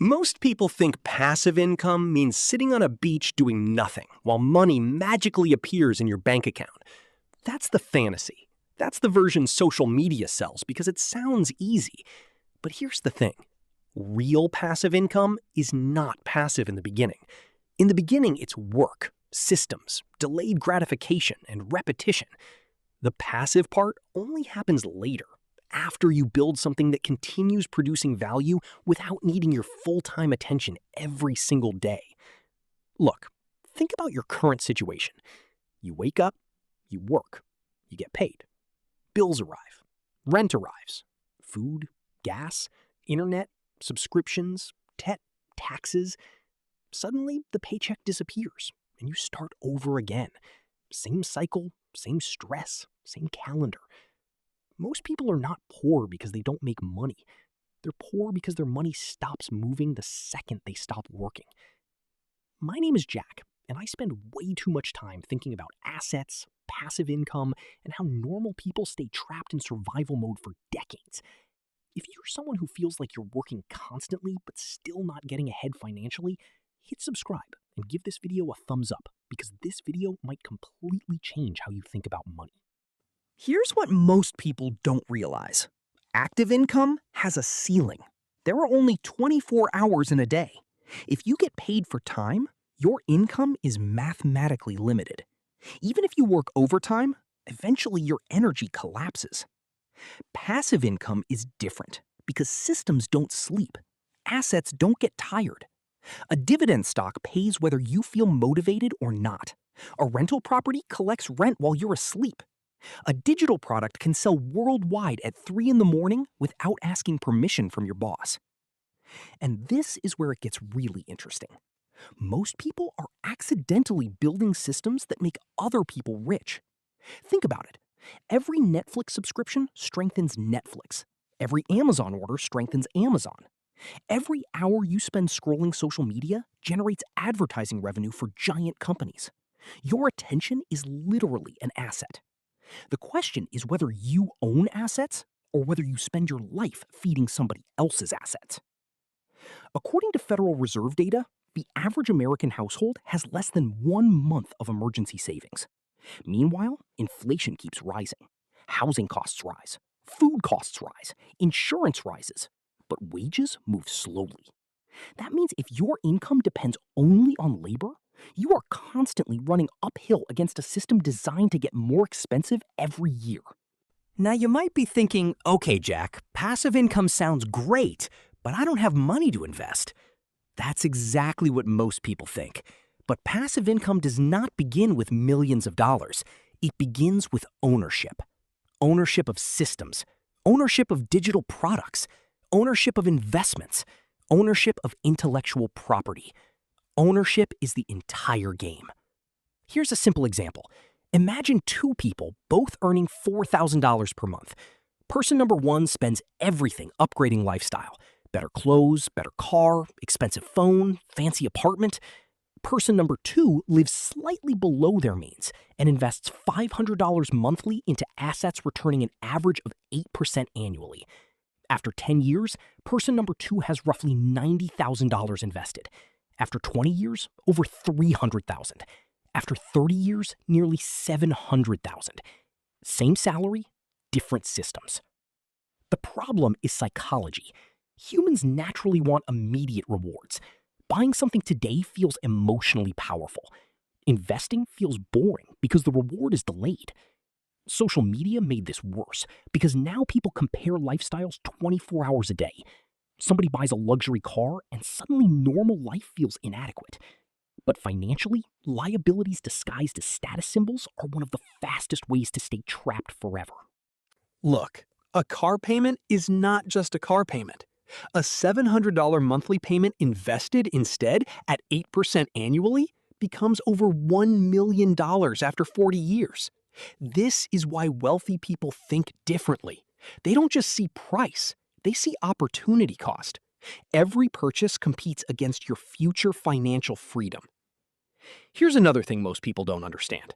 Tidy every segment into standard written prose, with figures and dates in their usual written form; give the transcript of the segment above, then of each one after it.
Most people think passive income means sitting on a beach doing nothing while money magically appears in your bank account. That's the fantasy. That's the version social media sells because it sounds easy. But here's the thing. Real passive income is not passive in the beginning. In the beginning, it's work, systems, delayed gratification, and repetition. The passive part only happens later, after you build something that continues producing value without needing your full-time attention every single day. Look, think about your current situation. You wake up, you work, you get paid. Bills arrive, rent arrives, food, gas, internet, subscriptions, taxes. Suddenly, the paycheck disappears, and you start over again. Same cycle, same stress, same calendar. Most people are not poor because they don't make money. They're poor because their money stops moving the second they stop working. My name is Jack, and I spend way too much time thinking about assets, passive income, and how normal people stay trapped in survival mode for decades. If you're someone who feels like you're working constantly but still not getting ahead financially, hit subscribe and give this video a thumbs up because this video might completely change how you think about money. Here's what most people don't realize. Active income has a ceiling. There are only 24 hours in a day. If you get paid for time, your income is mathematically limited. Even if you work overtime, eventually your energy collapses. Passive income is different because systems don't sleep. Assets don't get tired. A dividend stock pays whether you feel motivated or not. A rental property collects rent while you're asleep. A digital product can sell worldwide at 3 in the morning without asking permission from your boss. And this is where it gets really interesting. Most people are accidentally building systems that make other people rich. Think about it. Every Netflix subscription strengthens Netflix. Every Amazon order strengthens Amazon. Every hour you spend scrolling social media generates advertising revenue for giant companies. Your attention is literally an asset. The question is whether you own assets or whether you spend your life feeding somebody else's assets. According to Federal Reserve data, the average American household has less than 1 month of emergency savings. Meanwhile, inflation keeps rising. Housing costs rise. Food costs rise. Insurance rises. But wages move slowly. That means if your income depends only on labor, you are constantly running uphill against a system designed to get more expensive every year. Now you might be thinking, okay, Jack, passive income sounds great, but I don't have money to invest. That's exactly what most people think. But passive income does not begin with millions of dollars. It begins with ownership. Ownership of systems. Ownership of digital products. Ownership of investments. Ownership of intellectual property. Ownership is the entire game. Here's a simple example. Imagine 2 people both earning $4,000 per month. Person number 1 spends everything upgrading lifestyle. Better clothes, better car, expensive phone, fancy apartment. Person number 2 lives slightly below their means and invests $500 monthly into assets returning an average of 8% annually. After 10 years, person number 2 has roughly $90,000 invested. After 20 years, over $300,000. After 30 years, nearly $700,000. Same salary, different systems. The problem is psychology. Humans naturally want immediate rewards. Buying something today feels emotionally powerful. Investing feels boring because the reward is delayed. Social media made this worse because now people compare lifestyles 24 hours a day. Somebody buys a luxury car and suddenly normal life feels inadequate. But financially, liabilities disguised as status symbols are one of the fastest ways to stay trapped forever. Look, a car payment is not just a car payment. A $700 monthly payment invested instead at 8% annually becomes over $1 million after 40 years. This is why wealthy people think differently. They don't just see price, they see opportunity cost. Every purchase competes against your future financial freedom. Here's another thing most people don't understand.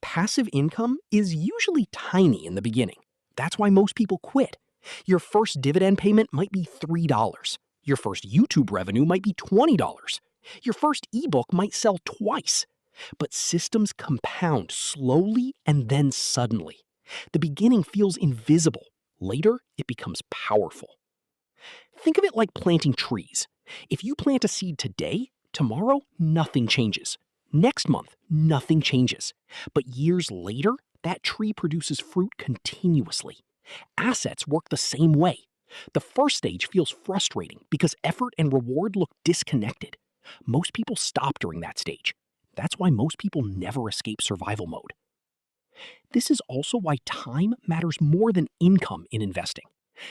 Passive income is usually tiny in the beginning. That's why most people quit. Your first dividend payment might be $3. Your first YouTube revenue might be $20. Your first ebook might sell twice. But systems compound slowly and then suddenly. The beginning feels invisible. Later, it becomes powerful. Think of it like planting trees. If you plant a seed today, tomorrow, nothing changes. Next month, nothing changes. But years later, that tree produces fruit continuously. Assets work the same way. The first stage feels frustrating because effort and reward look disconnected. Most people stop during that stage. That's why most people never escape survival mode. This is also why time matters more than income in investing.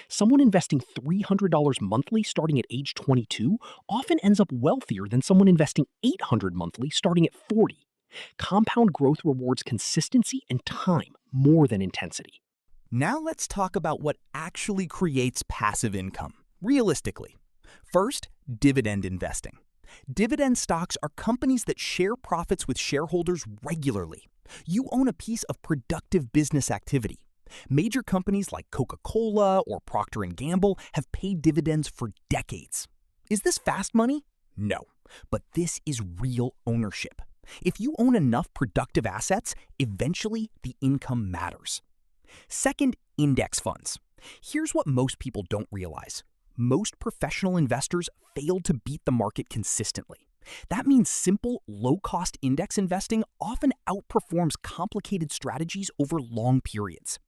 Someone investing $300 monthly starting at age 22 often ends up wealthier than someone investing $800 monthly starting at 40. Compound growth rewards consistency and time more than intensity. Now let's talk about what actually creates passive income, realistically. First, dividend investing. Dividend stocks are companies that share profits with shareholders regularly. You own a piece of productive business activity. Major companies like Coca-Cola or Procter & Gamble have paid dividends for decades. Is this fast money? No, but this is real ownership. If you own enough productive assets, eventually the income matters. Second, index funds. Here's what most people don't realize. Most professional investors fail to beat the market consistently. That means simple, low-cost index investing often outperforms complicated strategies over long periods.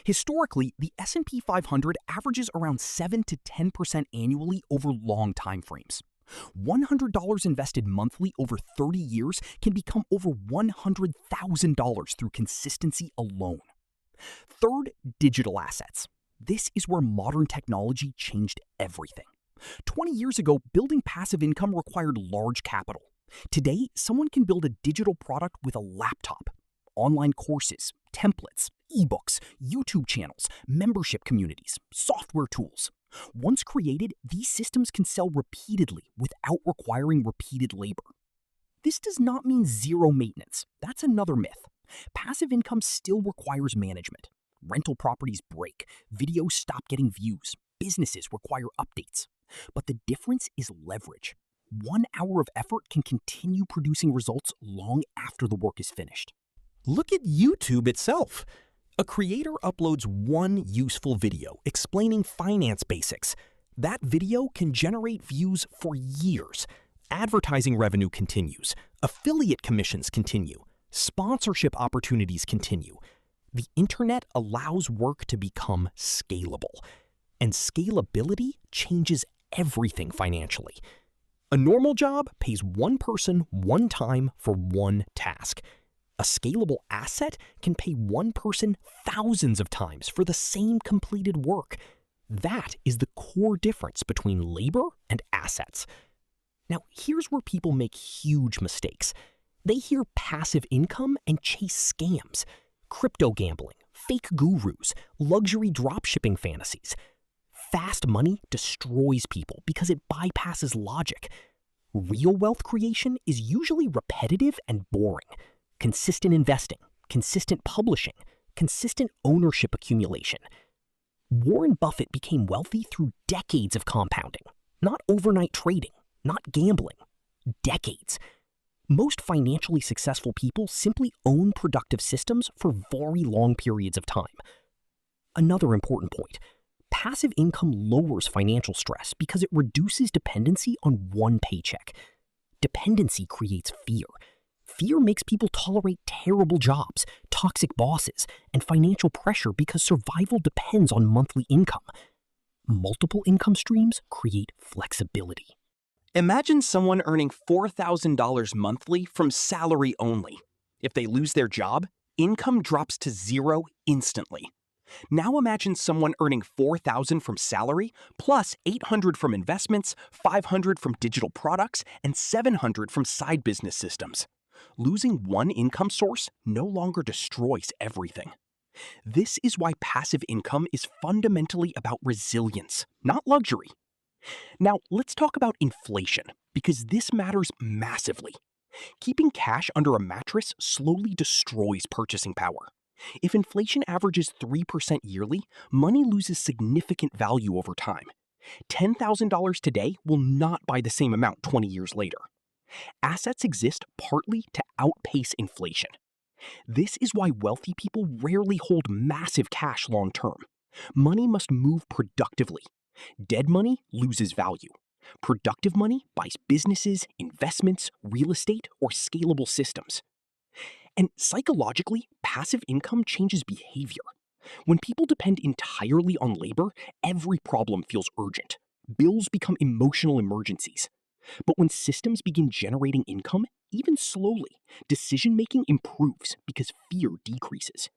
Historically, the S&P 500 averages around 7 to 10% annually over long time frames. $100 invested monthly over 30 years can become over $100,000 through consistency alone. Third, digital assets. This is where modern technology changed everything. 20 years ago, building passive income required large capital. Today, someone can build a digital product with a laptop. Online courses, templates, ebooks, YouTube channels, membership communities, software tools. Once created, these systems can sell repeatedly without requiring repeated labor. This does not mean zero maintenance. That's another myth. Passive income still requires management. Rental properties break, videos stop getting views, businesses require updates. But the difference is leverage. 1 hour of effort can continue producing results long after the work is finished. Look at YouTube itself. A creator uploads one useful video explaining finance basics. That video can generate views for years. Advertising revenue continues. Affiliate commissions continue. Sponsorship opportunities continue. The internet allows work to become scalable. And scalability changes everything financially. A normal job pays one person one time for one task. A scalable asset can pay one person thousands of times for the same completed work. That is the core difference between labor and assets. Now, here's where people make huge mistakes. They hear passive income and chase scams, crypto gambling, fake gurus, luxury dropshipping fantasies. Fast money destroys people because it bypasses logic. Real wealth creation is usually repetitive and boring. Consistent investing, consistent publishing, consistent ownership accumulation. Warren Buffett became wealthy through decades of compounding, not overnight trading, not gambling. Decades. Most financially successful people simply own productive systems for very long periods of time. Another important point. Passive income lowers financial stress because it reduces dependency on one paycheck. Dependency creates fear. Fear makes people tolerate terrible jobs, toxic bosses, and financial pressure because survival depends on monthly income. Multiple income streams create flexibility. Imagine someone earning $4,000 monthly from salary only. If they lose their job, income drops to zero instantly. Now imagine someone earning $4,000 from salary, plus $800 from investments, $500 from digital products, and $700 from side business systems. Losing one income source no longer destroys everything. This is why passive income is fundamentally about resilience, not luxury. Now, let's talk about inflation, because this matters massively. Keeping cash under a mattress slowly destroys purchasing power. If inflation averages 3% yearly, money loses significant value over time. $10,000 today will not buy the same amount 20 years later. Assets exist partly to outpace inflation. This is why wealthy people rarely hold massive cash long term. Money must move productively. Dead money loses value. Productive money buys businesses, investments, real estate, or scalable systems. And psychologically, passive income changes behavior. When people depend entirely on labor, every problem feels urgent. Bills become emotional emergencies. But when systems begin generating income, even slowly, decision-making improves because fear decreases.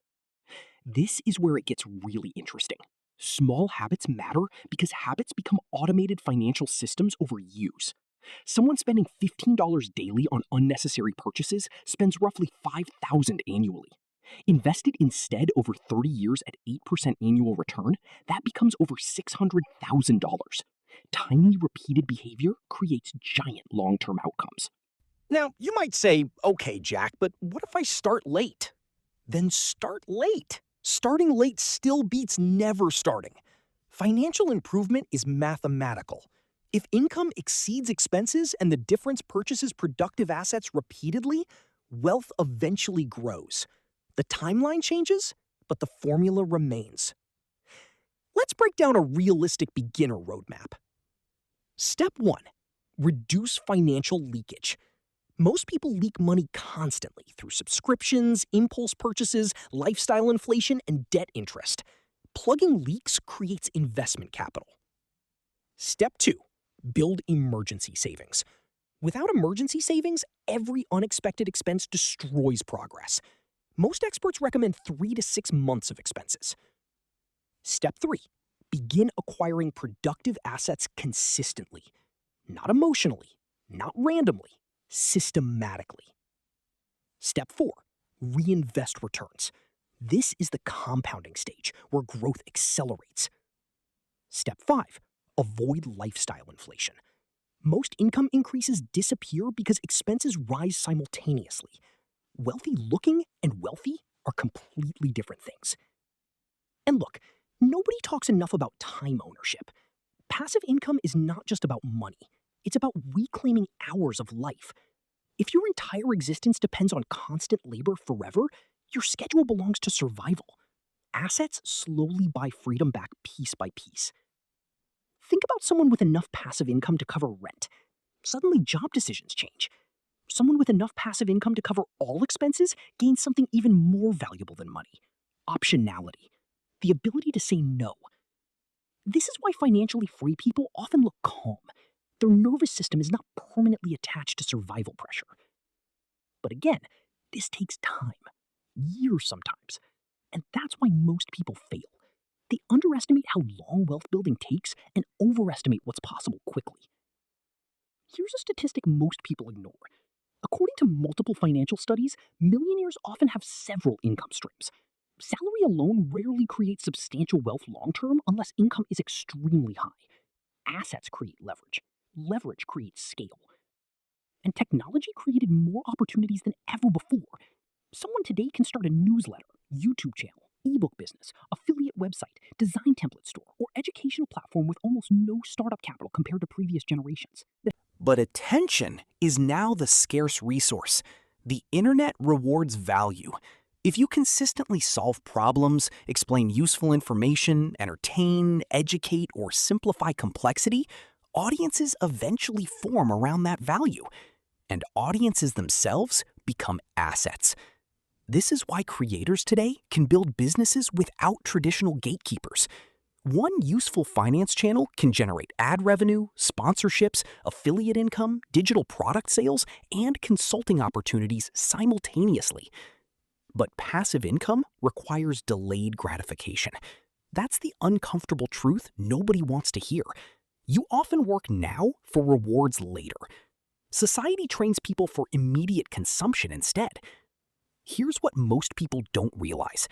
This is where it gets really interesting. Small habits matter because habits become automated financial systems over years. Someone spending $15 daily on unnecessary purchases spends roughly $5,000 annually. Invested instead over 30 years at 8% annual return, that becomes over $600,000. Tiny repeated behavior creates giant long-term outcomes. Now, you might say, okay, Jack, but what if I start late? Then start late. Starting late still beats never starting. Financial improvement is mathematical. If income exceeds expenses and the difference purchases productive assets repeatedly, wealth eventually grows. The timeline changes, but the formula remains. Let's break down a realistic beginner roadmap. Step 1. Reduce financial leakage. Most people leak money constantly through subscriptions, impulse purchases, lifestyle inflation, and debt interest. Plugging leaks creates investment capital. Step 2. Build emergency savings. Without emergency savings, every unexpected expense destroys progress. Most experts recommend 3 to 6 months of expenses. Step 3. Begin acquiring productive assets consistently. Not emotionally, not randomly, systematically. Step 4. Reinvest returns. This is the compounding stage where growth accelerates. Step 5. Avoid lifestyle inflation. Most income increases disappear because expenses rise simultaneously. Wealthy looking and wealthy are completely different things. And look, nobody talks enough about time ownership. Passive income is not just about money. It's about reclaiming hours of life. If your entire existence depends on constant labor forever, your schedule belongs to survival. Assets slowly buy freedom back piece by piece. Think about someone with enough passive income to cover rent. Suddenly, job decisions change. Someone with enough passive income to cover all expenses gains something even more valuable than money: optionality, the ability to say no. This is why financially free people often look calm. Their nervous system is not permanently attached to survival pressure. But again, this takes time, years sometimes, and that's why most people fail. They underestimate how long wealth building takes and overestimate what's possible quickly. Here's a statistic most people ignore. According to multiple financial studies, millionaires often have several income streams. Salary alone rarely creates substantial wealth long-term unless income is extremely high. Assets create leverage. Leverage creates scale. And technology created more opportunities than ever before. Someone today can start a newsletter, YouTube channel, ebook business, affiliate website, design template store, or educational platform with almost no startup capital compared to previous generations. But attention is now the scarce resource. The internet rewards value. If you consistently solve problems, explain useful information, entertain, educate, or simplify complexity, audiences eventually form around that value. And audiences themselves become assets. This is why creators today can build businesses without traditional gatekeepers. One useful finance channel can generate ad revenue, sponsorships, affiliate income, digital product sales, and consulting opportunities simultaneously. But passive income requires delayed gratification. That's the uncomfortable truth nobody wants to hear. You often work now for rewards later. Society trains people for immediate consumption instead. Here's what most people don't realize.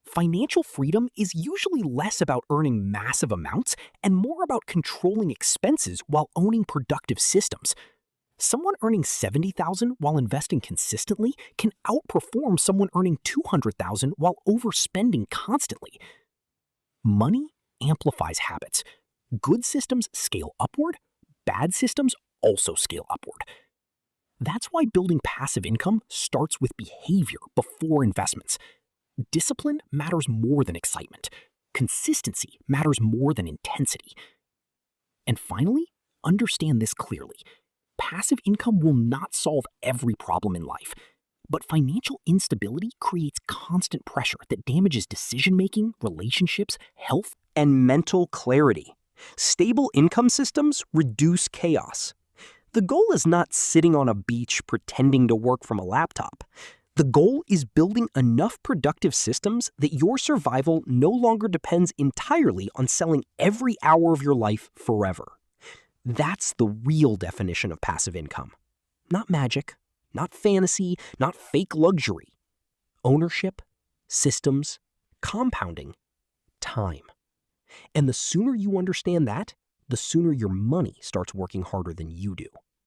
Financial freedom is usually less about earning massive amounts and more about controlling expenses while owning productive systems. Someone earning $70,000 while investing consistently can outperform someone earning $200,000 while overspending constantly. Money amplifies habits. Good systems scale upward, bad systems also scale upward. That's why building passive income starts with behavior before investments. Discipline matters more than excitement. Consistency matters more than intensity. And finally, understand this clearly. Passive income will not solve every problem in life, but financial instability creates constant pressure that damages decision-making, relationships, health, And mental clarity. Stable income systems reduce chaos. The goal is not sitting on a beach pretending to work from a laptop. The goal is building enough productive systems that your survival no longer depends entirely on selling every hour of your life forever. That's the real definition of passive income. Not magic, not fantasy, not fake luxury. Ownership, systems, compounding, time. And the sooner you understand that, the sooner your money starts working harder than you do.